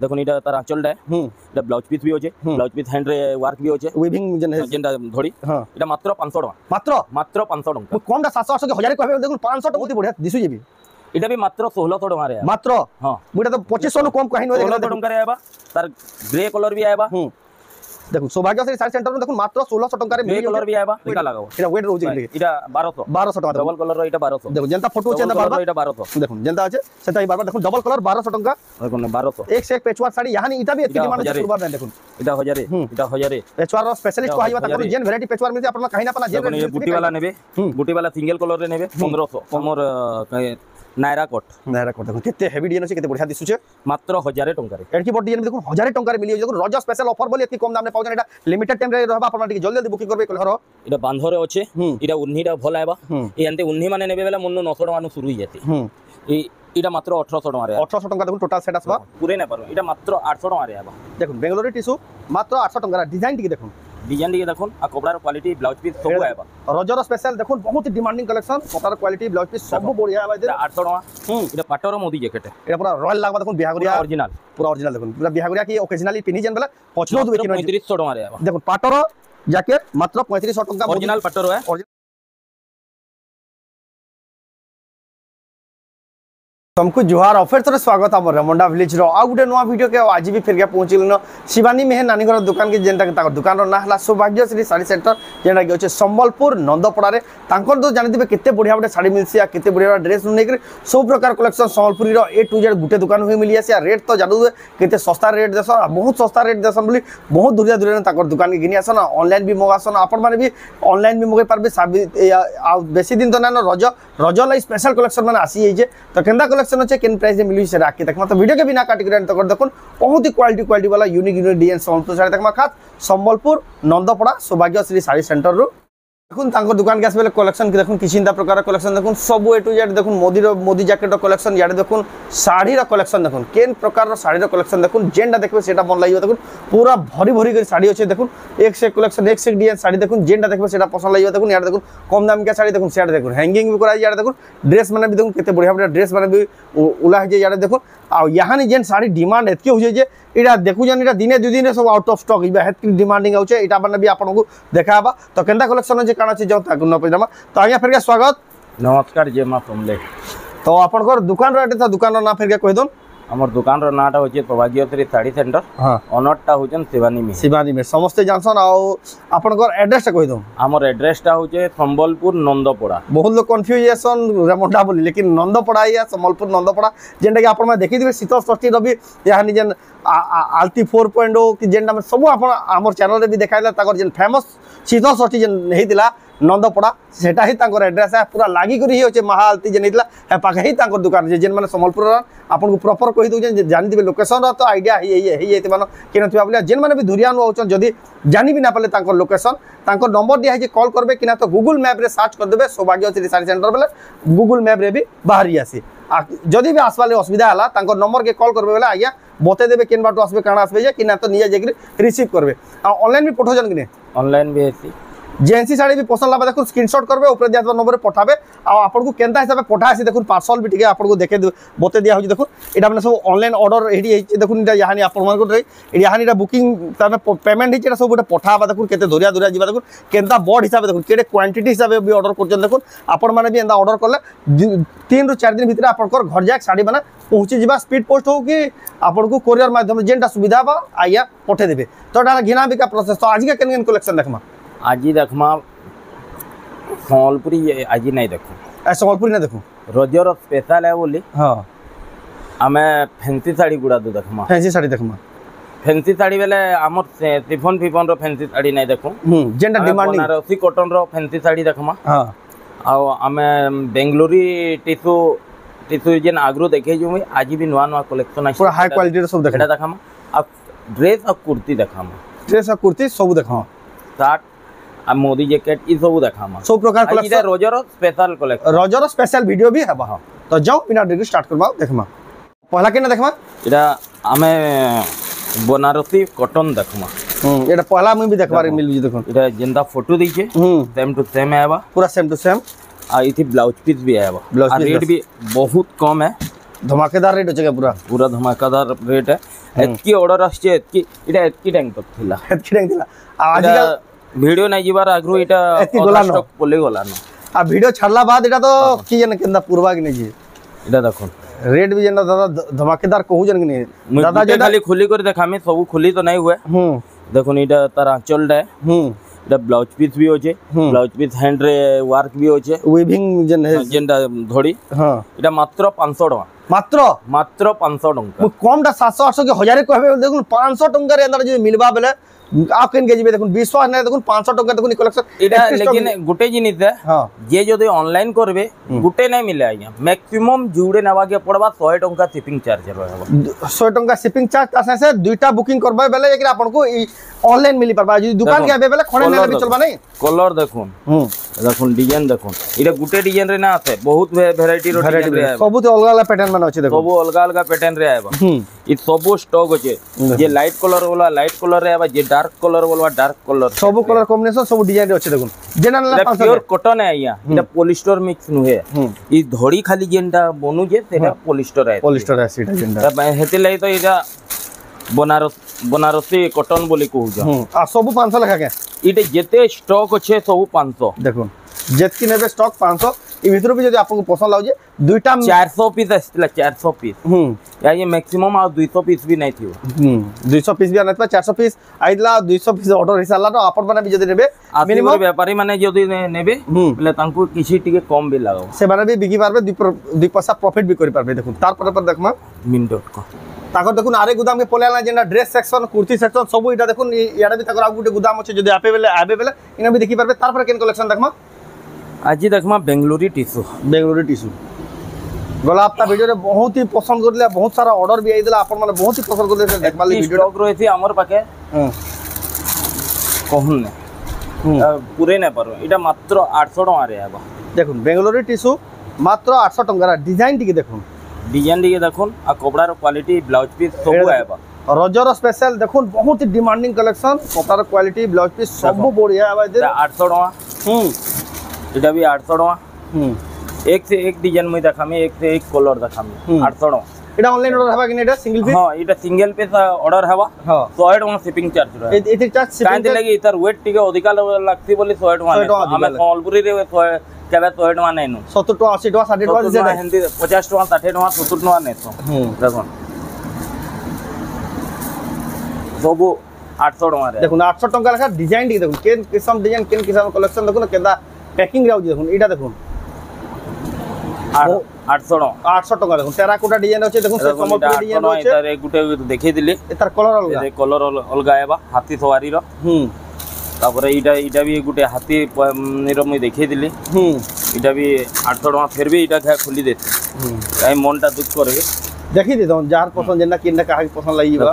देखो इटा तार आंचलटा इटा ब्लाउज पीस भी होचे ब्लाउज पीस हैंड रे वर्क भी होचे वीविंग जेंटा धड़ी इटा मात्र 500 टका मात्र 500 टका कमटा 700 800 के 1000 कहबे देखो 500 टका बढ़िया दिसु जेबी इटा भी मात्र 1600 टका रे मात्र हां बुटा तो 2500 नु कम कहीं 1600 टका रे आबा तार ग्रे कलर भी आबा देखो सौभाग्यश्री साड़ी सेंटर में देखो मात्र 1600 टका रे ग्रे कलर भी आबा इटा लगाओ इटा वेट रोज इटा 1200 टका डबल कलर रो इटा 1200 देखो जनता फोटो चंदा बार इटा 1200 देखो जनता আছে সেটা বারবার দেখুন ডবল কলার 1200 টাকা দেখুন 1200 एक से एक पेचवार साड़ी यहां इटा भी एतकी डिमांड है सुरबार देखो इटा 1000 इटा 1000 पेचवार रो स्पेशलिस्ट को आइबा ताको जेन वैरायटी पेचवार मिलते आपन कहीं ना पना जेन ये बूटी वाला नेबे बूटी वाला सिंगल कलर रे नेबे 1500 हमर नायरा कोट देखो केते हेवी डिजाइन अछि केते बढ़िया दिसुचे मात्र 1000 टका रे एडकी बॉडी डिजाइन देखो 1000 टका रे मिलियो देखो रज स्पेशल ऑफर बोली एतकी कम दाम ने पाउजन एटा लिमिटेड टाइम रे रहबा आपन जल्दी जल्दी बुकिंग करबे कलर इटा बांधरे अछि इटा उन्हीटा भला आबा ए अंते उन्ही माने नेबे बेला मुन्नु 900 टका नु शुरू हो जाती इटा मात्र 1800 टका रे 1800 टका देखो टोटल सेट आसबा पूरे ना पारो इटा मात्र 800 टका रे आबा देखो बेंगलोर टिश्यू मात्र 800 टका डिजाइन टिके देखो डिजाइन टिके देखो आ कपड़ा रो क्वालिटी ब्लाउज पीस सब आबा रजर स्पेशल देखो बहुत ही डिमांडिंग कलेक्शन कपड़ा रो क्वालिटी ब्लाउज पीस सब बढ़िया आबा 800 टका इटा पाटर मोदी जैकेट एटा पूरा रॉयल लागबा देखो बिहागुरिया ओरिजिनल पूरा ओरिजिनल देखो पूरा बिहागुरिया की ओकेजनली पिनी जन बेला पछलो दो 3500 टका रे आबा देखो पाटर जैकेट मात्र 3500 टका ओरिजिनल पाटर है तुमको जुहार ऑफर तो स्वागत है रेमुंडा विलेज रो आ गुटे नवा वीडियो के आज भी फिर के पहुंचल शिवानी मेहर नानी घर दुकान के जेनटा ताकर दुकान रो ना हला सौभाग्यश्री साड़ी सेंटर जेनटा के होचे संबलपुर नंदपड़ा रे तांकर तो जानिथिबे केते बढ़िया बढ़िया साड़ी मिलसी आ केते बढ़िया ड्रेस नै कर सब प्रकार कलेक्शन संबलपुरी रो ए टू जेड गुटे दुकान होई मिली आसी आ रेट तो जानू केते सस्ता रेट देस बहुत सस्ता रेट देसन बोली बहुत दूरिया दूरिया ताकर दुकान के गिनी आसन ऑनलाइन भी मगासन आपण माने भी ऑनलाइन भी मगै पारबे आ बेसी दिन तो ना रज रज लाई स्पेशल कलेक्शन माने आसी जे तो केंदा कलेक्शन अच्छे किन प्राइस मिली से राखी तक मतलब वीडियो के बिना काट कर तो देखो बहुत ही क्वालिटी वाला यूनिक डिजाइन संबलपुर साड़ी तक खास संबलपुर नंदपड़ा सौभाग्यश्री साड़ी सेंटर रो देखुन तांको दुकान के आसबे कलेक्शन देखुन किछि चिंता प्रकार कलेक्शन देखुन सब ए टू जेड देखुन मोदी जैकेट कलेक्शन याडे देखुन साड़ी रो कलेक्शन देखुन केन प्रकार रो साड़ी रो कलेक्शन देखुन जेंडा देखबे सेटा मन लागियो देखुन पूरा भरी भरी कर साड़ी अछि देखुन एक से कलेक्शन एक से डिजाइन साड़ी देखुन जेंडा देखबे सेटा पसंद लागियो देखुन याडे देखुन कम दाम के साड़ी देखुन सेटा देखुन हैंगिंग भी कराई याडे देखुन ड्रेस माने भी देखुन केते बढ़िया बढ़िया ड्रेस माने भी उला जे याडे देखुन आ यहानी जेन साड़ी डिमांड एतके हो जे इटा देखु जन इटा दिने दु दिन सब आउट ऑफ स्टॉक इबा हेतकी डिमांडिंग होचे इटा माने भी आपन को देखाबा तो केंदा कलेक्शन जे काना छै जो ताकु न पैजामा तो आया फिर के स्वागत नमस्कार जे मा तुमले तो आपन को दुकान रो एटा दुकान रो ना फिर के कहि दोन हमर दुकान रो नाटा होचे सौभाग्यश्री साड़ी सेंटर हां ओनरटा होचन शिवानी में समस्त जानसन आ आपन को एड्रेस कहि दो हमर एड्रेसटा होचे संबलपुर नंदपड़ा बहुत लोग कंफ्यूजन रेमुंडा बोली लेकिन नंदपड़ा या संबलपुर नंदपड़ा जेंटा कि आपन में देखि दिबे शीतल षष्ठी रवि यानी जेन आलती 4.0 कि जेंटा में सब आपन हमर चैनल रे भी देखाइला ताकर जेन फेमस शीतल षष्ठी जेन हेतिला नंदपड़ा सेटा ही तांकर एड्रेस है पूरा लागी करी होचे महाआलती जेन हेतिला है पाखे ही तांकर दुकान जे जेन माने संबलपुर आपन को प्रॉपर कहि दउ जे जानि दिबे लोकेशन रो तो आईडिया ही हेति मानो केन थिबा बोले जेन माने भी धुरिया नु आउचन जदी जानि भी ना पाले तांकर लोकेशन तांकर नंबर दिया है जे कॉल करबे किना तो गूगल मैप रे सर्च कर देबे सौभाग्यश्री साड़ी सेंटर बेले गूगल मैप रे भी बाहरी आसी जदी भी आसवाले असुविधा हला तांकर नंबर के कॉल करबे बेले आज्ञा बते देबे केन बाटो आसबे काना आसबे जे किना तो निया जेकरी रिसीव करबे आ ऑनलाइन भी पठो जन किने ऑनलाइन भी हेती जेंसी साड़ी भी पसंद लाबा देखो स्क्रीनशॉट करबे ऊपर दिया नंबर रे पठाबे आ आपन को केनता हिसाब पठा आसी देखो पार्सल भी ठीक है आपन को देखे बते दिया हो देखो एटा माने सब ऑनलाइन ऑर्डर एडी है देखो इटा यानी आपन मन को यानी एटा बुकिंग ताने पेमेंट हिचेटा सब गोटे पठाबा देखो केते धोरिया धोरिया जिबा देखो केनता बोर्ड हिसाब देखो केडे क्वांटिटी हिसाब भी ऑर्डर करजन देखो आपन माने भी एंदा ऑर्डर करले 3 रु 4 दिन भीतर आपन को घर जाक साड़ी माने पहुंची जिबा स्पीड पोस्ट हो कि आपन को कोरियर माध्यम जेंटा सुविधा बा आया पठे देबे तो एटा घिना बिका प्रोसेस तो आज के केन कलेक्शन देखमा आज देखमा संबलपुरी आज नहीं देखो संबलपुरी ना देखो रजर स्पेशल है बोली हां हमें फैंसी साड़ी गुडा दो देखमा फैंसी साड़ी बेले हमर सिफन रो फैंसी साड़ी नहीं देखो जेंटा डिमांडिंग बनारसी कॉटन रो फैंसी साड़ी देखमा हां आ हमें बेंगलोरी टिश्यू जेन आग्रो देखे जो आज भी नवा नवा कलेक्शन है पूरा हाई क्वालिटी रो सब देखामा आ ड्रेस और कुर्ती देखामा सब देखामा शर्ट आ मोदी जैकेट ई सब देखामा सब प्रकार कलेक्शन रजर स्पेशल वीडियो भी है तो जाओ बिना देरी स्टार्ट करबा देखमा पहला केना देखमा एटा हमें बनारसी कॉटन देखमा एटा पहला में भी देखबार मिल जी देखो एटा जेंदा फोटो दीछे सेम टू सेम आबा पूरा सेम टू सेम आ इथि ब्लाउज पीस भी आबा रेट भी बहुत कम है धमाकेदार रेट हो पूरा धमाकेदार रेट है एतकी ऑर्डर आछे एतकी इटा एतकी टैंक तक थिला एतकी टैंक थिला आज वीडियो नै जिबार आग्रो इटा स्टॉक पले गला न आ वीडियो छाड़ला बाद इटा तो की जन केंदा पूर्वा कि नै जी इटा देखो रेट भी जेना दादा धमाकेदार कहू जन कि नै दादा जे खाली खुली कर देखामे सब खुली तो नै हुए देखो इटा तार आंचल डे इटा ब्लाउज पीस भी होचे ब्लाउज पीस हैंड रे वर्क भी होचे वीविंग जन है जेंडा धड़ी हां इटा मात्र 500 टका मात्र 500 टका कमटा 700 800 के 1000 कहबे देखुन 500 टका रे अंदर जे मिलबा बेले आप केन के जिबे देखुन विश्वास नै देखुन 500 टका देखुन कलेक्शन इटा लेकिन गुटे जिनिस है हां जे जदि ऑनलाइन करबे गुटे नै मिले आया मैक्सिमम जुडे नवा के पड़बा 100 टका शिपिंग चार्ज रहबा 100 टका शिपिंग चार्ज तासे से दुईटा बुकिंग करबा बेले एकरा आपन को ऑनलाइन मिली परबा जे दुकान के आबे बेले खणे नै भी चलबा नै कलर देखुन देखुन डिजाइन देखुन इटा गुटे डिजाइन रे ना आसे बहुत वैरायटी रो डिजाइन रे सब तो अलग अलग पैटर्न माने अछि देखो सब अलग अलग पैटर्न रे आबा इ सब स्टॉक अछि जे लाइट कलर वाला लाइट कलर रे आबा जे डार्क कलर वाला डार्क कलर सब कलर कॉम्बिनेशन सब डिजाइन रे अछि देखुन जेना ना 500 प्योर कॉटन है आया इटा पॉलिस्टर मिक्स नु है इ धड़ी खाली जेंडा बनु जे सेटा पॉलिस्टर है सीटा जेंडा तब हेते लै तो इटा बनारसी कॉटन बोली कहू जा आ सब 500 लखा के इटे जेते स्टॉक अछि सब 500 देखुन जेतकी नेबे स्टॉक 500 इ भितर भी जदि आपको पसंद लाउ जे दुईटा 400 पीस आस्तिला 400 पीस या ये मैक्सिमम आ 200 पीस भी नै थियो 200 पीस भी आनतबा 400 पीस आइला 200 पीस ऑर्डर हिसाला तो आपन बना भी जदि नेबे मिनिमम व्यापारी माने जदि नेबे ले तांको किछि टिके कम भी लगाओ से माने भी बिकी पारबे 2 पैसा प्रॉफिट भी करि पारबे देखुन तार पर देखमा मिन.com ताकर देखुन आरे गुदाम के पोलेला जेना ड्रेस सेक्शन कुर्ती सेक्शन सब इटा देखुन याडा भी ताकर आ गुटे गुदाम अछि जदि आबे बेले इना भी देखि पारबे तार पर केन कलेक्शन देखमा आज देखमा बेंगलुरी टिश्यू गला आपता वीडियो रे बहुत ही पसंद करले बहुत सारा ऑर्डर भी आइदला आपन माने बहुत ही पसंद करले देखबा ले वीडियो स्टॉक रहिथि हमर पाके कहून ने पूरे नै पारो इटा मात्र 800 टका रे आबा देखुन बेंगलुरी टिश्यू मात्र 800 टका डिजाइन टिके देखुन आ कपड़ार क्वालिटी ब्लाउज पीस सब आबा रजर स्पेशल देखुन बहुत ही डिमांडिंग कलेक्शन कपड़ार क्वालिटी ब्लाउज पीस सब बढ़िया आबा दे 800 टका इटा भी 800 टका एक से एक डिजाइन में देखामे एक से एक कलर देखामे 800 टका इटा ऑनलाइन ऑर्डर हबा कि नेटा सिंगल पीस हां इटा सिंगल पीस ऑर्डर हबा 100 टका शिपिंग चार्ज रहा एथि चार्ज शिपिंग काहे लगी इतर वेट टिके अधिका लागती बोली 100 टका हमें कॉलपुरी रे 100 केबे 100 टका नै नु 70 टका 80 टका 60 टका जे हिंदी 50 टका 60 टका 70 टका नै तो देखो सबो 800 टका रे देखुन 800 टका लखा डिजाइन टिके देखुन केन किस्म डिजाइन केन किस्म कलेक्शन देखुन केदा पैकिंग रे आउजी देखुन इटा देखुन 800 टका देखुन टेराकोटा डिजाइन अछि देखुन से कमल डिजाइन अछि एतारे गुटे देखै दिले एतार कलर अलगा आबा हाथी सवारी रो तापरे इटा भी गुटे हाथी निरो मैं देखै दिले इटा भी 800 टका फिर भी इटा खुली देते काई मनटा दुख करबे देखि दे दन जार पसंद जेना किनना काहे पसंद लागिबा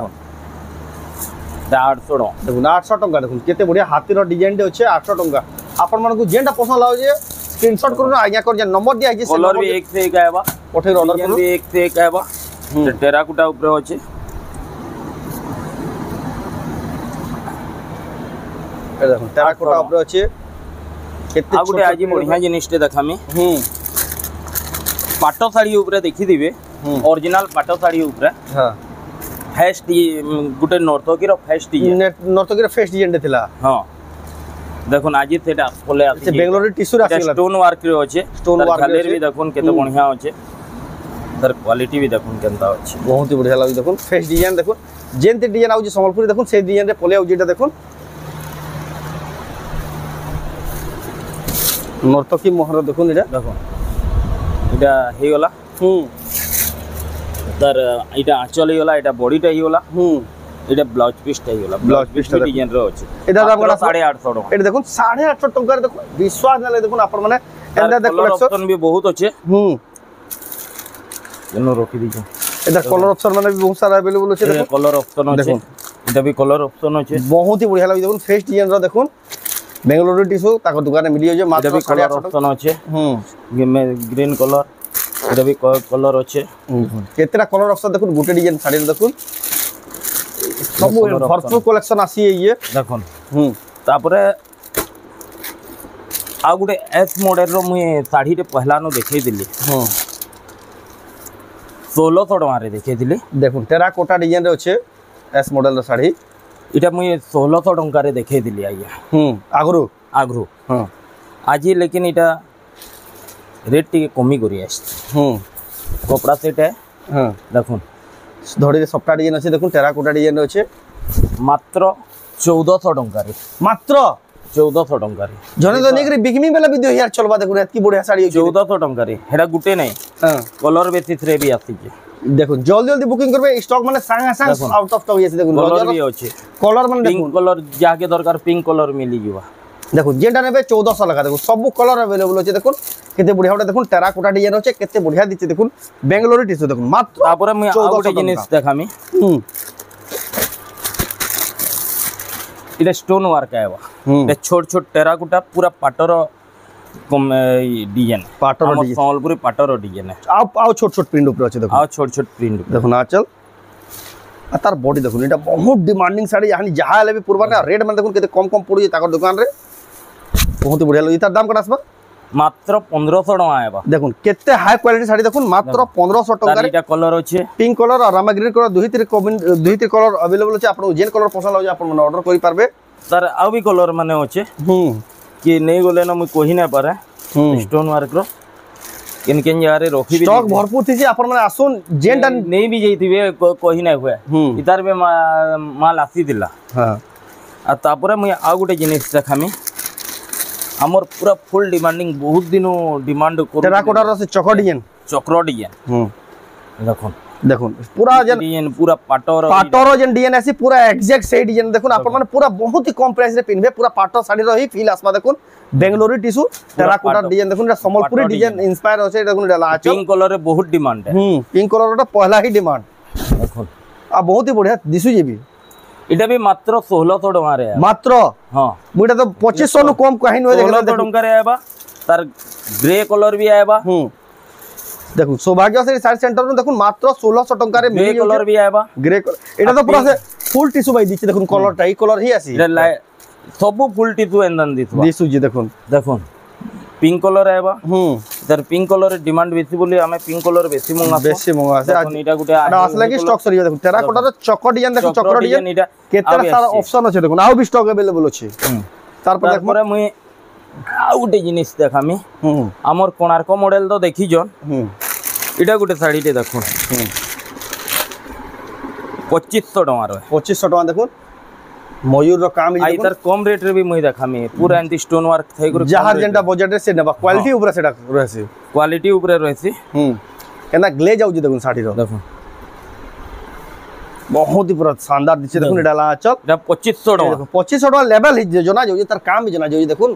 800 टका देखुन 800 टका देखुन केते बढ़िया हाथी रो डिजाइन दे अछि 800 टका आपन मन को जेंटा पसंद लाउ जे स्क्रीनशॉट करू आज्ञा कर जे नंबर दिया जे कलर भी एक से एक आबा ओठे ऑर्डर करू भी एक से एक आबा टेराकोटा ऊपर अछि देखुन टेराकोटा ऊपर अछि केते गुटे आजी बढ़िया जिनिसटे देखामे पाटो साड़ी ऊपर देखि दिबे ओरिजिनल पाटो साड़ी ऊपर हां फेस्ट गुटे नॉर्थकी रो फेस्ट डिजाइन थिला हां देखुन आजी सेटा खोले आसी बेंगलुरु टिश्यू राखि स्टोन वर्क रे अछि स्टोन वर्क कलर भी देखुन केते बढ़िया अछि तर क्वालिटी भी देखुन केनता अछि बहुत ही बढ़िया लागी देखुन फेस डिजाइन देखुन जेंते डिजाइन आउजी संबलपुरी देखुन से डिजाइन रे पोले आउजी एटा देखुन नर्तकी मोहर देखुन एटा देखुन एटा हे गला तर एटा आंचल हे गला एटा बॉडीटा हे गला एटा ब्लाउज पीस टा हे गला ब्लाउज पीस डिजाइन रे अछि एटा दाम गला 850 टका एटा देखुन 850 टका रे देखुन विश्वास न ले देखुन आपण माने एंदा देखो ऑप्शन भी बहुत अछि जनो रोकी दीजिए एटा कलर ऑप्शन माने भी बहुत सारा अवेलेबल अछि देखो कलर ऑप्शन अछि एटा भी कलर ऑप्शन अछि बहुत ही बढ़िया लागी देखुन फेस डिजाइन रो देखुन बेंगलुरु टिश्यू ताको दुकान मिलियो जे मात्र भी कलर ऑप्शन अछि ग्रीन कलर एटा भी कलर अछि केतरा कलर ऑप्शन देखुन गुटे डिजाइन साड़ी देखुन सब भरपूर कलेक्शन आसी ये देखुन तापरे आ गुटे एस मॉडल रो मुई साड़ी रे पहला नो देखै दिली 1600 टंका देखी देखो टेराकोटा डिजाइन अच्छे एस मॉडल शाढ़ी इटा मुई 1600 टंका देखी आज्ञा आगु आगु हाँ आज लेकिन इटा रेट टी कमी कर कपड़ा सेट है हाँ देखो धड़ी सफ्टा डिजाइन अच्छे देखो टेराकोटा डिजाइन अच्छे मात्र 1400 टंका मात्र 1400 टंका जने तो नहीं बिकनी बेला भी 2000 चलबा देखो एतकी बढ़िया साड़ी 1400 टंका हेडा गुटे नहीं हां कलर बेसिस रे भी आसी देखो जल्दी जल्दी बुकिंग करबे स्टॉक माने सांगा सांग आउट ऑफ स्टॉक येसे देखो कलर भी अछि कलर माने पिंक कलर जाके दरकार पिंक कलर मिली जीवा देखो जेटा नेबे 1400 लगा देखो सब कलर अवेलेबल अछि देखो केते बढ़िया होटा देखो टेराकोटा डिजाइन अछि केते बढ़िया दिछि देखो बेंगलोर टिसु देखो मात्र तापर मैं आउट जिनिस देखामी इधर स्टोन वर्क आएगा इधर छोट छोट टेराकोटा पूरा पाटर डिजाइन पाटर डिजाइन संबलपुरी पाटर डिजाइन है आओ छोट छोट प्रिंट ऊपर अछि देखो आओ छोट छोट प्रिंट देखो ना चल आ तार बॉडी देखो एटा बहुत डिमांडिंग साड़ी यानी जहा ले भी पूर्वा का रेट में देखो केते कम कम पड़ी ताकर दुकान रे बहुत बढ़िया लगी तार दाम कटा आसबा मात्र 1500 टका आएगा देखो केते हाई क्वालिटी साड़ी देखो मात्र 1500 टका रे कलर अछि पिंक कलर और रामा ग्रीन कलर दुही तिर कलर अवेलेबल अछि आपन जेन कलर पसंद हो आपन ऑर्डर करि पारबे सर आ भी कलर माने अछि कि नहीं गले ना मुई कहि ना पारे स्टोन वर्क रो किन किन यारे रखी भी स्टॉक भरपूर थी आपन माने आसुन जेनटा नहीं भी जइथिबे कहि ना हुए इतार बे माल आसी दिला हां आ तापरे मुई आ गुटे जिनिस देखामी हमर पूरा फुल डिमांडिंग बहुत दिनो डिमांड कर टेराकोटा रो से चक्र डिजाइन देखो देखो पूरा डिजाइन पूरा पाटर जेन डिजाइन आसी पूरा एग्जैक्ट से डिजाइन देखो आपन माने पूरा बहुत ही कम प्राइस रे पिनबे पूरा पाटर साड़ी रही फील आसबा देखो बेंगलोरी टिश्यू टेराकोटा डिजाइन देखो संबलपुरी डिजाइन इंस्पायर होसे देखो डाला पिंक कलर रे बहुत डिमांड है पिंक कलर रो पहला ही डिमांड देखो आ बहुत ही बढ़िया दिसु जेबी इटा भी मात्र 1600 टका रे मात्र हां मुइटा तो 2500 नु कम कहि न 1600 टका रे आबा तार ग्रे कलर भी आबा देखो सौभाग्य से साइड सेंटर में देखो मात्र 1600 टका रे ग्रे कलर भी आबा ग्रे कलर एटा तो पूरा से फुल टिश्यू भाई दिछि देखो कलर टाई कलर ही आसी सब फुल टिश्यू एंदन दिसु जी देखो देखो पिंक कलर आबा तर पिंक कलर डिमांड बेसी बोली हमें पिंक कलर बेसी मंगा से आज एटा गुटे असला की स्टॉक सरियो देखो टेराकोटा रो चक्र डिजाइन देखो चक्र डिजाइन एटा केतरा सारा ऑप्शन अछि देखो आउ भी स्टॉक अवेलेबल अछि तार पर देखो मुई आ गुटे जिनिस देखामी हमर कोणार्क मॉडल तो देखि जन इटा गुटे साड़ी ते देखो 2500 टका रो 2500 टका देखो मयूर रो काम आई तर कम रेट रे भी मुई देखामी पूरा एंटी स्टोन वर्क थई गुर जहार जेंटा बजट रे से नेबा क्वालिटी ऊपर सेटा रहसी क्वालिटी ऊपर रहसी केना ग्लेज आउ जे देखो साड़ी रो देखो बहुत ही पूरा शानदार दिसे देखो डाला चल एटा 2500 टका देखो 2500 टका लेवल ही जना जो तार काम भी जना जो देखो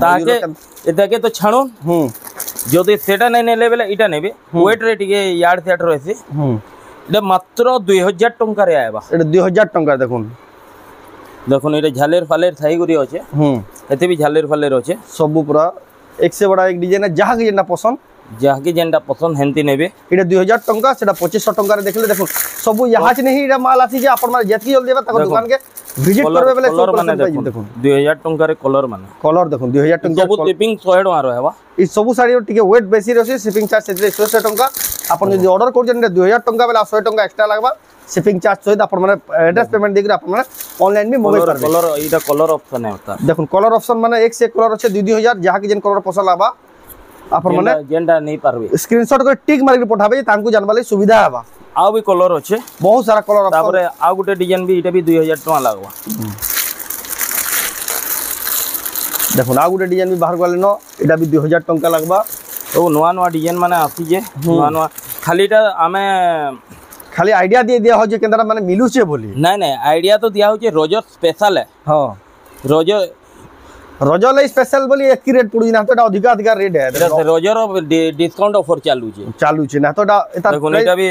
ताके एताके तो छाणो जदि सेटा नै नेले बेले इटा नेबे वेट रे टिके यार्ड सेट रहसी एटा मात्र 2000 टका रे आबा एटा 2000 टका देखो देखो ये झालेर फालेर थाई गुरी अच्छे एते भी झालेर फालेर अच्छे सब पूरा एक से बड़ा एक डिजाइन है जहाँ की जेनटा पसंद हेंती नेबे इटा 2000 टंका सेटा 2500 टंका रे देखले देखो सब यहाँ से नहीं इटा माल आसी जे अपन माने जतकी जल्दी बा तक दुकान के विजिट करबे बेले 100% देखो 2000 टंका रे कलर देखो 2000 टंका सब शिपिंग 100 टका रहबा ई सब साड़ी टिके वेट बेसी रहसी शिपिंग चार्ज सेते 100 टंका अपन यदि ऑर्डर कर जन 2000 टंका बेला 100 टंका एक्स्ट्रा लागबा शिपिंग चार्ज सहित अपन माने एड्रेस पेमेंट देकर अपन माने ऑनलाइन भी मोबाइल पर कलर इटा कलर ऑप्शन है होता देखो कलर ऑप्शन माने एक से एक कलर अच्छे 2000 जहाँ की जेन कलर पसंद आबा अपन माने जेंडा नहीं पारबे स्क्रीनशॉट कर टिक मार के पठाबे तांकू जानबाले सुविधा आबा आ भी कलर अच्छे बहुत सारा कलर ऑप्शन तापरे आ गुटे डिजाइन भी इटा भी 2000 टका लागबा देखो आ गुटे डिजाइन भी बाहर गले न इटा भी 2000 टका लागबा तो नवा नवा डिजाइन माने आसी जे नवा खालीटा हमें खाली आइडिया दिया हो जे केंद्र माने मिलु छे बोली नहीं आइडिया तो दिया हो जे रोजर स्पेशल है हां रोजर ले स्पेशल बोली एक रेट पड़ी ना तो अधिक रेट है रोजर डिस्काउंट ऑफर चालू छे ना तो देखो एटा भी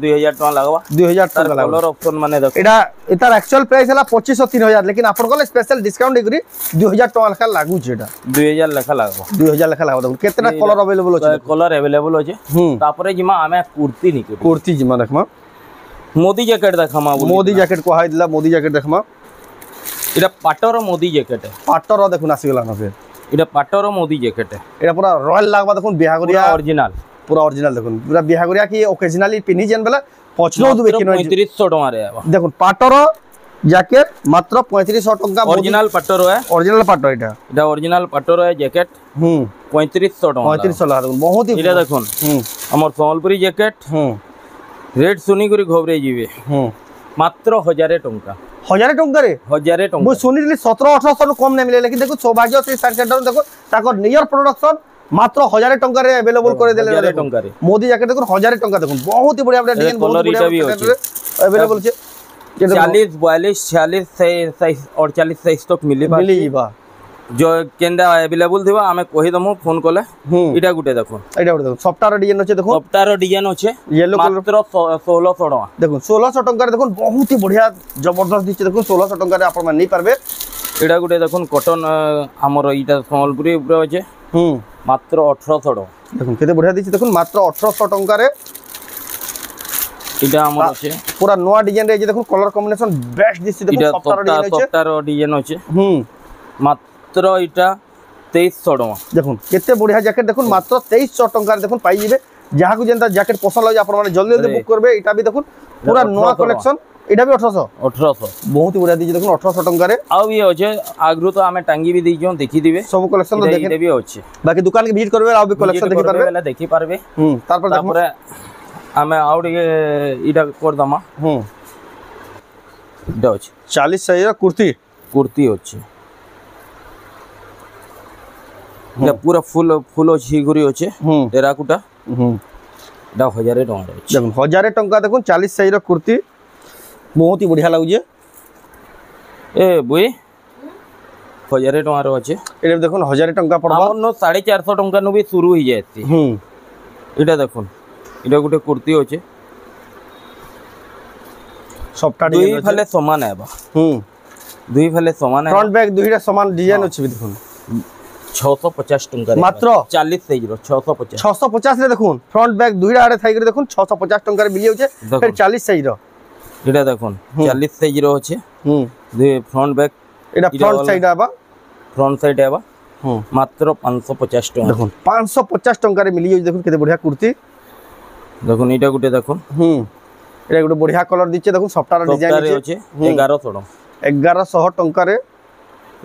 2000 टका लागबा 2000 टका लागबा कलर ऑप्शन माने देखो एटा एतार एक्चुअल प्राइस हला 2500 3000 लेकिन आपन को स्पेशल डिस्काउंट देकरी 2000 टका लेखा लागू छे एटा 2000 लेखा लागबा 2000 लेखा लागबा देखो केतना कलर अवेलेबल होचे कलर अवेलेबल होचे तापरे जिमा हमें कुर्ती जिमा देखमा मोदी जैकेट देखमा मोदी जैकेट को हाई दिला मोदी जैकेट देखमा इटा पाटर मोदी जैकेट है पाटर देखो नासी गला ना फिर इटा पाटर मोदी जैकेट है एटा पूरा रॉयल लागबा देखो बिहागरिया पूरा ओरिजिनल देखो पूरा बिहागरिया की ओकेजनली पिनी जेन बेला पछलो दु बेकिनो 3500 टका रे देखो पाटर जैकेट मात्र 3500 टका ओरिजिनल पाटर है ओरिजिनल पाटर एटा ओरिजिनल पाटर है जैकेट 3500 टका 3500 ला देखो बहुत ही एटा देखो हमर संबलपुरी जैकेट रेट सुनी करी घबरे जीवे मात्र 1000 टका 1000 टका रे 1000 टका मु सुनिली 17-1800 नु कम नै मिले लेकिन देखो सौभाग्य से साइड सेंटर देखो ताको नियर प्रोडक्शन मात्र 1000 टका रे अवेलेबल करे देले 1000 टका रे मोदी जैकेट देखो 1000 टका देखो बहुत ही बढ़िया बढ़िया डिजाइन बहुत बढ़िया अवेलेबल छे 40 42 46 साइज और 40 साइज तक मिली जीवा जो केंदा अवेलेबल थिबा हमें कहि दमु फोन कोले इटा गुटे देखो सफ्टार डिजाइन अछि देखो सफ्टार डिजाइन अछि येलो कलर मात्र 1600 टका देखो 1600 टका रे देखो बहुत ही बढ़िया जबरदस्त दिछ देखो 1600 टका रे आपण नै पारबे इटा गुटे देखो कॉटन हमर इटा संबलपुरी ऊपर अछि मात्र 1800 टका देखो केते बढ़िया दिछ देखो मात्र 1800 टका रे इटा हमर अछि पूरा नवा डिजाइन रे देखो कलर कॉम्बिनेशन बेस्ट दिछ देखो सफ्टार डिजाइन अछि मात्र इटा 2300 टका देखो केते बढ़िया जैकेट देखो मात्र 2300 टका रे देखो पाई जिवे जहा को जेंता जैकेट पसंद लागे आपण माने जल्दी जल्दी बुक करबे इटा भी देखो पूरा नवा कलेक्शन इटा भी 1800 बहुत ही बढ़िया दिछ देखो 1800 टका रे आ भी होचे आगरु तो हमें टांगी भी देइजो देखि दिबे सब कलेक्शन तो देखे भी होचे बाकी दुकान के विजिट करबे आ भी कलेक्शन देखि पारबे वाला देखि पारबे तारपर हमें आउट इटा कर दमा इटा होचे 40 साइज कुर्ती होचे या पूरा फुल अछि गुरी होचे टेराकोटा डा 1000 टका रे देखो 1000 टका देखो 40 साइज कुर्ती बहुत ही बढ़िया लागु जे ए बुई 1000 टका रो अछि एटा देखो 1000 टका पड़बा हमनो 450 टका नु भी शुरू हो जायती एटा देखो एटा गुटे कुर्ती होचे सफ्टा दुई फले समान हेबा दुई फले समान फ्रंट बैक दुईटा समान डिजाइन अछि भी देखो 650 टका मात्र 40 साइज रो 650 रे देखो फ्रंट बैक दुईटा आड़े थाई करे देखो 650 टका रे मिली होचे फिर 40 साइज रो एटा देखो 40 साइज रो होचे दे फ्रंट बैक एटा फ्रंट साइड आबा फ्रंट साइड आबा मात्र 550 टका देखो 550 टका रे मिली होचे देखो केते बढ़िया कुर्ती देखो एटा गुटे देखो एटा गुटे बढ़िया कलर दिचे देखो सफ्टार डिजाइन होचे 1100 1100 टका रे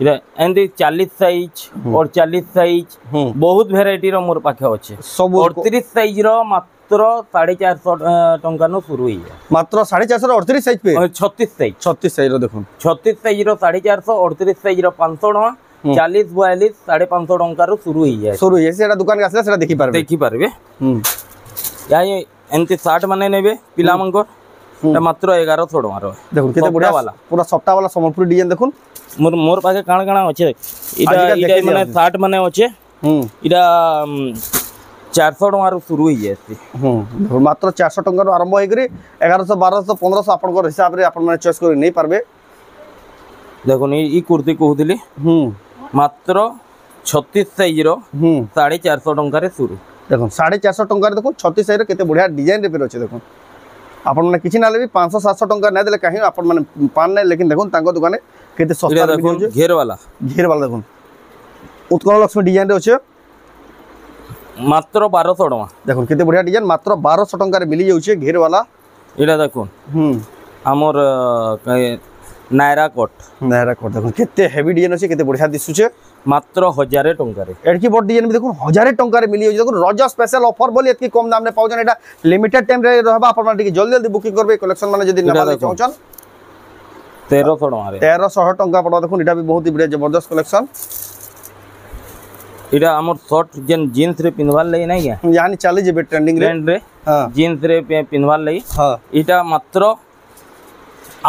इरा एंदी 40 साइज और 40 साइज बहुत वैरायटी रो मोर पाखे होचे सब 38 साइज रो मात्र 450 टका नो शुरू होई मात्र 450 रो 38 साइज पे 36 साइज रो देखो 36 साइज रो 450 38 साइज रो 500 टका 40 42 550 टका रो शुरू होई सेटा दुकान के आसला सेटा देखि पारबे या ये एंती 60 माने नेबे पिला मंकर मात्र 1100 टका रो देखो केते बढ़िया वाला पूरा सफ्टा वाला संबलपुरी डिजाइन देखो मोर पाके काण काण अछि इटा माने 60 माने अछि इटा 400 टका रो शुरू होई जायती देखो मात्र 400 टका रो आरंभ होई करी 1100 1200 1500 आपन को हिसाब रे आपन माने चॉइस करि नै पारबे देखो ई कुर्ती कहउदिली मात्र 36 साइज रो 450 टका रे शुरू देखो 450 टका रे देखो 36 साइज रे केते बढ़िया डिजाइन रे पे अछि देखो आपन माने किछि नाले भी 500 700 टका नै देले काहे आपन माने पान नै लेकिन देखो तांको दुकाने केते सस्ता देखो घेर वाला देखो उत्कल लक्ष्मी डिजाइन रे अछि मात्र 1200 टका देखो केते बढ़िया डिजाइन मात्र 1200 टका रे मिली जाउ छै घेर वाला एटा देखो हमर नायरा कोट देखो केते हेवी डिजाइन अछि केते बढ़िया दिसु छै मात्र 1000 टका रे एडकी बॉड डिजाइन भी देखो 1000 टका रे मिली जाउ देखो रज स्पेशल ऑफर बोली एतकी कम दाम रे पाउ जन एटा लिमिटेड टाइम रे रहबा अपन माने जल्दी जल्दी बुकिंग करबे कलेक्शन माने जदी नबा चाहछन 1300 टका रे 1300 टका पड़ो देखो एटा भी बहुत ही बढ़िया जबरदस्त कलेक्शन एटा हमर शॉर्ट जेन जींस रे पिनवाल लई नै या यानी चली जेबे ट्रेंडिंग रे जींस रे पिनवाल लई एटा मात्र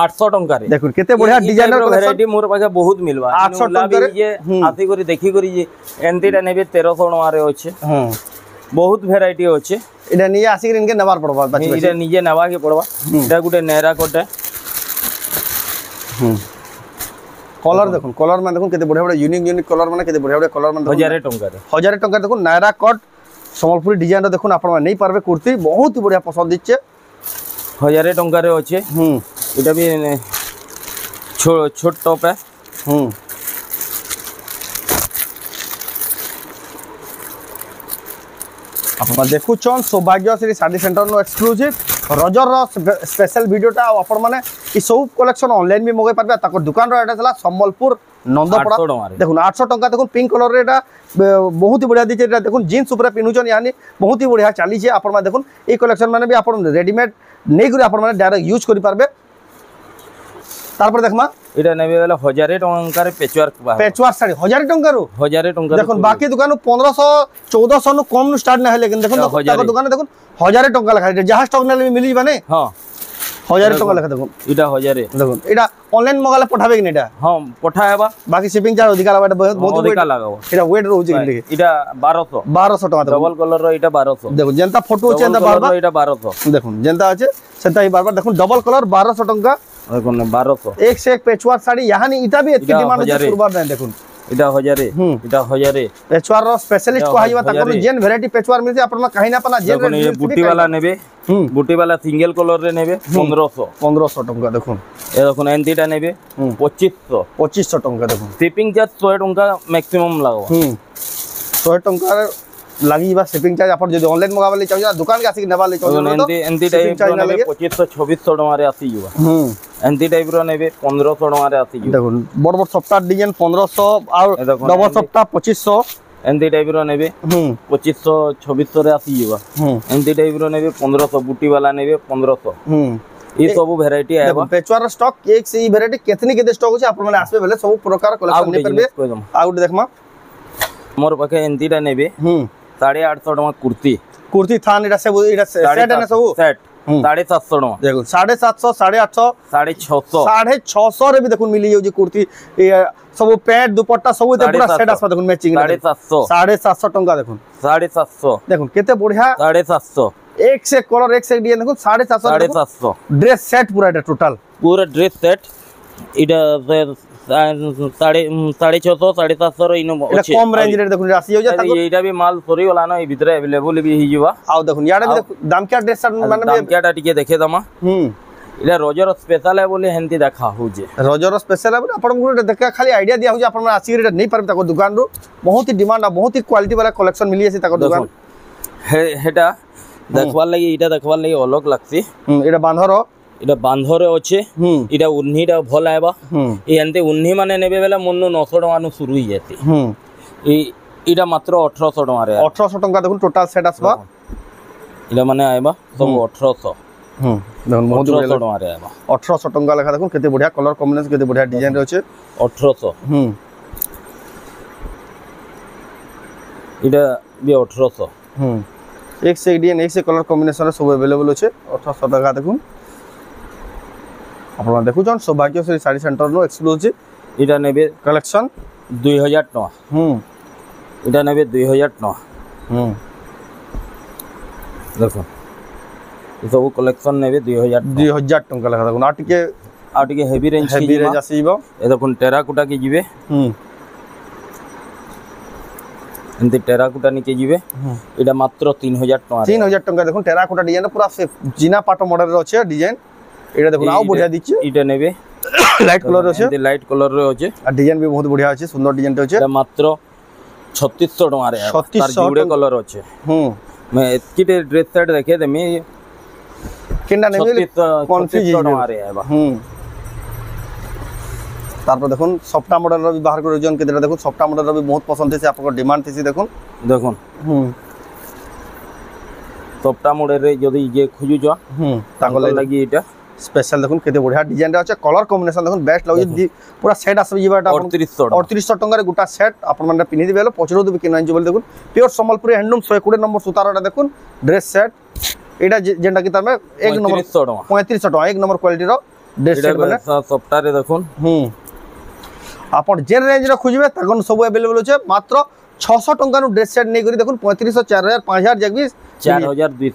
800 टका रे देखो केते बढ़िया डिजाइनर वैरायटी मोर पाके बहुत मिलवा 800 टका रे जे आसी करी देखि करी जे एंतीटा नेबे 1300 टका रे होचे बहुत वैरायटी होचे एटा निये आसी इनके नवार पड़बा बाची एटा निजे नवा के पड़बा एटा गुटे नेरा कोटे कलर देखो कलर में देखो केते बढ़िया बढ़िया यूनिक कलर माने केते बढ़िया बढ़िया कलर माने 1000 टका रे 1000 टका देखो नायरा कट संबलपुरी डिजाइन रे देखो आपण माने नै पारबे कुर्ती बहुत ही बढ़िया पसंद दिचे 1000 टका रे होचे एटा भी छोट टॉप है ଆପଣ ଦେଖୁଛନ୍ ସୌଭାଗ୍ୟଶ୍ରୀ ଶାଢ଼ୀ ସେଣ୍ଟର नो एक्सक्लूसिव रजर स्पेशल वीडियोटा आपण माने ई सब कलेक्शन ऑनलाइन भी मगाई पारबे ताको दुकान रो एड्रेस हला संबलपुर नंदपड़ा देखुन 800 टंका देखुन पिंक कलर रे एटा बहुत ही बढ़िया दिचे एटा देखुन जीन्स ऊपर पिनुचन यानी बहुत ही बढ़िया चली छे आपण माने देखुन ई कलेक्शन माने भी आपण रेडीमेड नै गुरी आपण माने डायरेक्ट यूज करि पारबे तारपर देखमा এটা নেবে বেলা 1000 টাকার पेचवर्क साड़ी 1000 टंका रो 1000 টাকা देखुन बाकी दुकान 1500 1400 नु कम नु स्टार्ट ना है लेकिन देखुन ताको दुकान देखुन 1000 टंका लिखा है जहां स्टॉक नेले मिली बने हां 1000 टंका लिखा देखुन এটা 1000 देखुन एटा ऑनलाइन मंगाले पठाबे कि नेटा हां पठाएबा बाकी शिपिंग चार्ज अधिक लागबा बहुत अधिक लागबो एटा वेट रहउची कि এটা 1200 टका डबल कलर रो এটা 1200 देखुन जेंता फोटो छै एंता बार এটা 1200 देखुन जेंता আছে সেটা ही बार देखुन डबल कलर 1200 टंका देखुन 1200 एक से एक पेचवर्क साड़ी यानी इटा भी इतनी डिमांड है शुरुआत में देखुन এটা 1000 এটা 1000 पेचवर्क रो स्पेशलिस्ट को हाईवा ताको जेन वैरायटी पेचवर्क मिलছে आपन कहीं ना पना जेन ये बूटी वाला नेबे बूटी वाला सिंगल कलर रे नेबे 1500 टंका देखुन ए देखुन एंटीटा नेबे 2500 टंका देखुन शिपिंग चार्ज 100 टंका मैक्सिमम लागो 100 टंका लागिबा शिपिंग चार्ज आपन जदी ऑनलाइन मंगावा ले चाहो दुकान के आसी नेबा ले चाहो एंटी टाइप रो नेबे 2500 2600 टका रे आसी जुवा एंटी टाइप रो नेबे 1500 टका रे आसी जुवा देखुन बड़ बड़ सप्ताह डिजाइन 1500 और डबल सप्ताह 2500 एंटी टाइप रो नेबे 2500 2600 रे आसी जुवा एंटी टाइप रो नेबे 1500 बूटी वाला नेबे 1500 ये सब वैरायटी आएबा पेचवार स्टॉक एक से ई वैरायटी कितनी के स्टॉक होचे आपन माने आसबे बेले सब प्रकार कलेक्शन नै करबे आउट देखमा मोर पाखे एंटीटा नेबे 850 टका कुर्ती थान एटा सब एटा सेट है सब सेट 750 टका देखो 750 850 650 650 रे भी देखो मिली जाउ जे कुर्ती सब पैंट दुपट्टा सब ते पूरा सेट आसबा देखो मैचिंग 750 टका देखो 750 देखो केते बढ़िया 750 एक से कलर एक से डिजाइन देखो 750 ड्रेस सेट पूरा एटा टोटल पूरा ड्रेस सेट इटा 650 750 रो इनो अछि कम रेंज रे देखो आसी हो जाता एटा भी माल सरी वाला ना भितरे अवेलेबल भी हि जवा आउ देखो याडा भी दाम क्या ड्रेस माने दाम क्याटा टिके देखे दमा इला रोजर स्पेशल है बोले हेंती देखा हो जे रोजर स्पेशल है आपन को देखा खाली आईडिया दिया हो जे आपन आसी रे नहीं पारबे ताको दुकान रो बहुत ही डिमांड बहुत ही क्वालिटी वाला कलेक्शन मिली है ताको दुकान हेटा देखवार लागि इटा देखवार लागि अलग लागसी एटा बांधर इटा बांधरे अच्छे इटा उन्नीटा भल आएबा एंते उन्नी माने नेबे बेला मुन्नु 900 टका नु शुरू ही जाती इटा मात्र 1800 टका रे 1800 टका देखुन टोटल सेट आसबा इटा माने आएबा सब 1800 देखुन बहुत बढ़िया टका रे आएबा 1800 टका लेखा देखुन केते बढ़िया कलर कॉम्बिनेशन केते बढ़िया डिजाइन रे अछि 1800 इटा भी 1800 एक से डिजाइन एक से कलर कॉम्बिनेशन सब अवेलेबल अछि 1800 टका देखुन आपन देखुछन सौभाग्यश्री साड़ी सेंटर नो एक्सक्लूसिव इटा नेबे कलेक्शन 2000 टका इटा नेबे 2000 टका देखो ये सब कलेक्शन नेबे 2000 टका लगा देखो आ टिके हेवी रेंज आसीबो ए देखो टेराकोटा के जिवे एंती टेराकोटा निके जिवे इटा मात्र 3000 टका 3000 टका देखो टेराकोटा डिजाइन पूरा से जीना पाटो मॉडल रो छै डिजाइन एटा देखो आउ बढ़िया दिछि इटा नेबे लाइट कलर रो छै एंती लाइट कलर रो छै आ डिजाइन भी बहुत बढ़िया अछि सुंदर डिजाइन रो छै एटा मात्र 3600 टका रे तार जुड़े कलर अछि मैं एतकी ड्रेस सेट देखे देमी केनडा नेबे कंफ्यूज टका रे आबा तारपर देखुन सफ्टा मॉडल रो भी बाहर कर जोन केतेटा देखुन सफ्टा मॉडल रो भी बहुत पसंद छै आपको डिमांड थेसी देखुन सफ्टा मॉडल रे जदी जे खोजु जो ताको लागि एटा स्पेशल देखुन केते बढ़िया डिजाइन रे अछि कलर कॉम्बिनेशन देखुन बेस्ट लागै पूरा सेट आसबे जीवाटा 3800 टंका रे गुटा सेट आपन माने पिनि दिबेलो पचरो दु किन आंजो बोल देखुन प्योर संबलपुरी हैंडलूम 120 नंबर सुतारटा देखुन ड्रेस सेट एटा जेंटा कि तमे एक नंबर 3500 टका एक नंबर क्वालिटी रो ड्रेस सेट बने सफ्टा रे देखुन आपन जे रेंज रे खोजबे तकन सब अवेलेबल छै मात्र 600 टंका नु ड्रेस सेट नै करी देखुन 3500 4000 5000 जगबी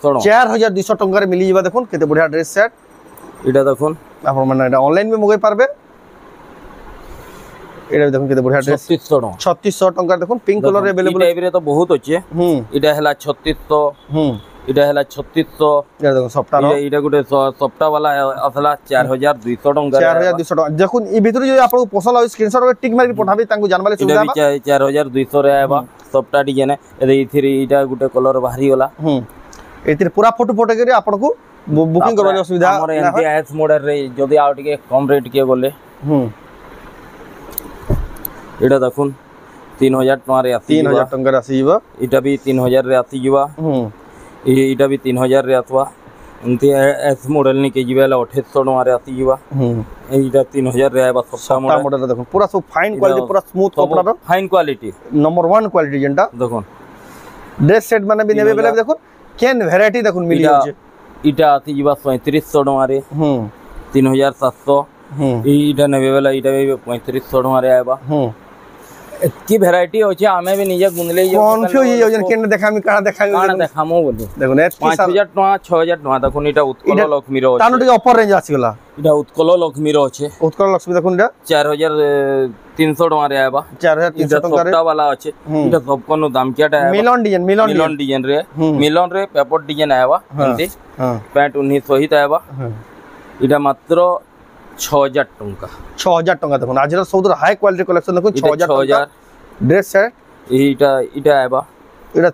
4200 टंका रे मिली जिबा देखुन केते बढ़िया ड्रेस सेट इटा देखुन आपन माने एटा ऑनलाइन में मगाई पारबे एटा देखुन केते बढ़िया ड्रेस 3600 टंका देखुन पिंक कलर रे अवेलेबल टाइप रे तो बहुत अछि इटा हला 3600 এটা হলা 3600 এটা দেখুন সফটটা এটা গুটে সফটটা वाला আসলা 4200 টাকা 4200 টাকা দেখুন এই ভিতরে যদি আপনাকে পছন্দ হয় স্ক্রিনশট করে টিক মারি পঠাবি তাଙ୍କୁ জানবালে সুবিধা হবে 4200 রে আইবা সফটটা ডিজাইন এথিরে এটা গুটে কলর বাহারি গলা এথিরে পুরা ফটো ফটো করে আপনাকে বুকিং করবালে অসুবিধা हमर एनटीएस मॉडल रे যদি আউ টিকে কম রেট কে গলে এটা দেখুন 3000 টাকা রে আসি 3000 টাকা রে আসি যাবা এটা भी 3000 রে আসি যাবা এটা भी 3000 রে আসবা এনটি এস মডেল নি কে জিবেলা 2800 টাকা রে আসি যাবা এইটা 3000 রে আইবা সবটা মডেল দেখুন পুরা সব ফাইন কোয়ালিটি পুরা স্মুথ কপড়া ফাইন কোয়ালিটি নম্বর 1 কোয়ালিটি যেটা দেখুন ড্রেস সেট মানে भी নেবে বেলে দেখুন কেন ভ্যারাইটি দেখুন মিলি যাচ্ছে এটা আসি যাবা 3700 টাকা রে 3700 এইটা নেবে বেলা এটা 3500 টাকা রে আইবা এতকি ভ্যারাইটি আছে আমি भी নিজে গুনলে কনফিউজ হই যান কেন দেখামি কারা দেখামি কারা দেখামু বলি দেখুন 5000 টাকা 6000 টাকা দেখুন এটা উৎকল লক্ষ্মীর আছে তানো টিকে অফার রেঞ্জ আছে গলা এটা উৎকল লক্ষ্মীর আছে উৎকল লক্ষ্মী দেখুন এটা 4300 টাকা রে আইবা 4300 টাকা রে সবটা वाला আছে এটা সব কোন দাম কিটা আইবা মিলন ডিজাইন রে মিলন রে পেপর ডিজাইন আইবা এমতি প্যান্ট 1900 হিত আইবা এটা মাত্র 6000 টাকা 6000 টাকা দেখুন আজরা সৌদর হাই কোয়ালিটি কালেকশন দেখুন 6000 টাকা ড্রেস সেট এটা আইবা এটা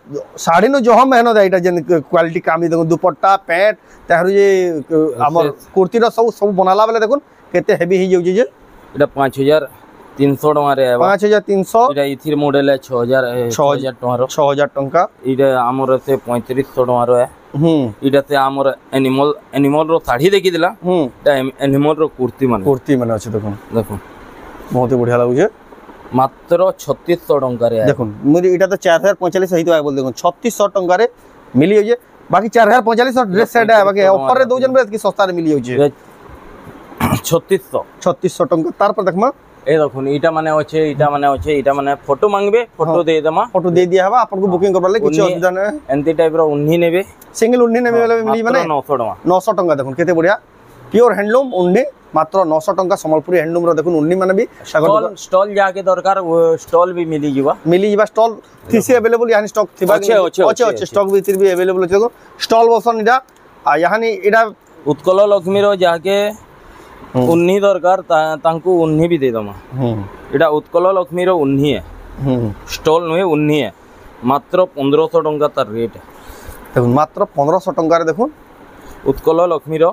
শাড়ি নো জহ মেহনত এটা যেন কোয়ালিটি কামি দেখুন দুপট্টা প্যান্ট তাহলে যে আমার কুর্তির সব বনালা বেলে দেখুন কেতে হেভি হই যাଉଛି যে এটা 5300 টাকা রে আইবা 5300 এটা ইথির মডেল 6000 টাকা 6000 টাকা এটা আমর সে 3500 টাকা রে এটাতে আমার এনিমল র শাড়ি দেখি দিলা এটা এনিমল র কুর্তি মানে আছে দেখুন বহুত বঢ়িয়া লাগুছে মাত্র 3600 টাকা রে দেখুন মুই এটা তো 4045 সহিত আই বল দেখুন 3600 টাকা রে মিলি যাচ্ছে বাকি 4045 ড্রেস সেট আই বাকি অফার রে দউজন বে কি সস্তা রে মিলি যাচ্ছে 3600 টাকা তারপর দেখমা এই দেখুন এটা মানে ফটো মাংবে ফটো দিয়ে দেমা ফটো দিয়ে দিয়া হবা আপনাকে বুকিং করবার লাগি কিছু অসুবিধা নাই এনতি টাইপ র উন্নি নেবে সিঙ্গেল উন্নি নেবে মিলি মানে 900 টাকা দেখুন কেতে বড়িয়া পিওর হ্যান্ডলুম উন্নি মাত্র 900 টাকা সম্বলপুরি হ্যান্ডলুম র দেখুন উন্নি মানে भी স্টল যাকে দরকার স্টল भी মিলি ଯିବା স্টল থিসি अवेलेबल यानी स्टॉक थिबा আছে স্টক ভিতর भी अवेलेबल আছে দেখুন স্টল বসন এটা ইয়ানি এটা উৎকল লক্ষ্মীর যাকে উন্নি দরকার তাଙ୍କୁ উন্নি भी दे दमा এটা উৎকল লক্ষ্মীর উন্নি স্টল নহে উন্নি মাত্র 1500 টাকা তার রেট দেখুন মাত্র 1500 টাকা দেখুন উৎকল লক্ষ্মীর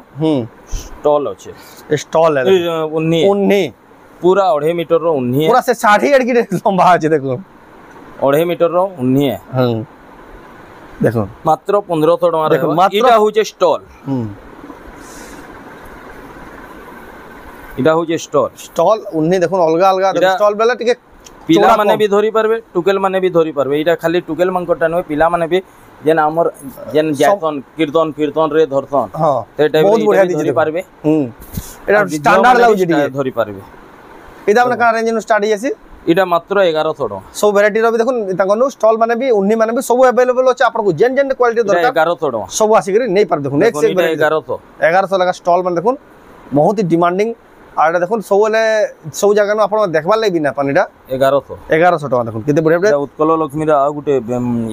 স্টল আছে স্টল উন্নি पूरा 2.5 मीटर रो उन्नी पूरा से 60 एड की लंबा আছে দেখুন 2.5 मीटर रो उन्नी দেখুন মাত্র 1500 টাকা রে এটা হচ্ছে স্টল এটা হচ্ছে স্টল উন্নি দেখুন অলগা অলগা স্টল বেলা টিকে পিলা মানে भी ধরি পারবে টুকেল মানে भी ধরি পারবে এটা খালি টুকেল মাংকটা নয় পিলা মানে भी যেন আমর যেন জায়তন কীর্তন রে ধরতন তে টাইপ রে ধরি পারবে এটা স্ট্যান্ডার্ড লাগুছে ধরি পারবে এটা আপনার কার রেঞ্জ স্টার্ট হইছে এটা মাত্র 1100 টাকা সব ভ্যারাইটি রবি দেখুন তাঙ্গনো স্টল মানে भी উন্নি মানে भी সব अवेलेबल আছে আপনাকে যেন যেন কোয়ালিটি দরকার 1100 টাকা সব আসি করে নেই পার দেখুন নেক্সট 1100 টাকা স্টল মানে দেখুন বহুত ডিমান্ডিং আর এটা দেখুন সব জায়গা নো আপনারা দেখবার লাগবি না পানিটা 1100 টাকা দেখুন কেতে বড়িয়া এটা উৎকল লক্ষ্মীর আর গুটে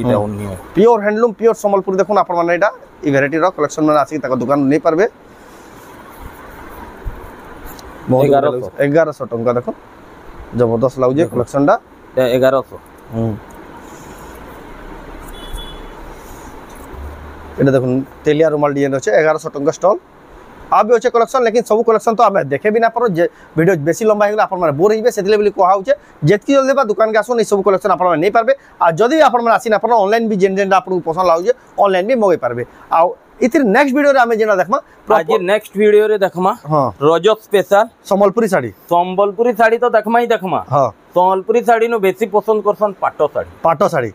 এটা Unni pure handloom pure Sambalpuri দেখুন আপনারা মানে এটা এই ভ্যারাইটি র কালেকশন মানে আসি তাকে দোকান নেই পারবে 1100 টাকা দেখুন জবরদস্ত লাগুছে কালেকশনটা 1100 এটা দেখুন তেলিয়া রুমাল ডিজাইন আছে 1100 টাকা স্টল আবি আছে কালেকশন लेकिन सब कलेक्शन तो आमे देखे भी ना पर जे वीडियो बेसी लंबा हेगला आपन माने बोर हिबे सेतिले बोली कोहा होचे जेतकी जल्दी बा दुकान के आसो नै सब कलेक्शन आपन माने नै पारबे आ जदी आपन माने आसी ना पर ऑनलाइन भी जेन जेन आपन पसंद लाउजे ऑनलाइन भी मगे पारबे आ इतिर नेक्स्ट वीडियो रे आमे जेना देखमा आज नेक्स्ट वीडियो रे देखमा हां रजो स्पेशल संबलपुरी साड़ी तो देखमा ही देखमा हां संबलपुरी साड़ी नो बेसी पसंद करसन पाटो साड़ी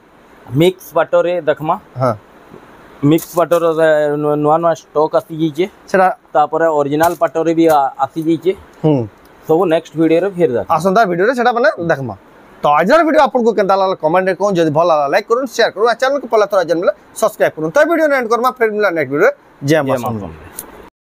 मिक्स पाटो रे देखमा हां मिक्स पाटर नुआ नुआ स्टॉक आसी जाइए सेटा तापर ओरिजिनल पाटर भी आसी जाइए सब नेक्स्ट वीडियो रे फिर देख आसंता वीडियो रे सेटा माने देखमा तो आजर वीडियो आपन को केनता लागला कमेंट कोन जदी भल लाइक करूँ शेयर करूँ चैनल को पहला थोड़ा जन सब्सक्राइब करूँ तो वीडियो एंड करमा फिर मिला नेक्स्ट वीडियो जय मां।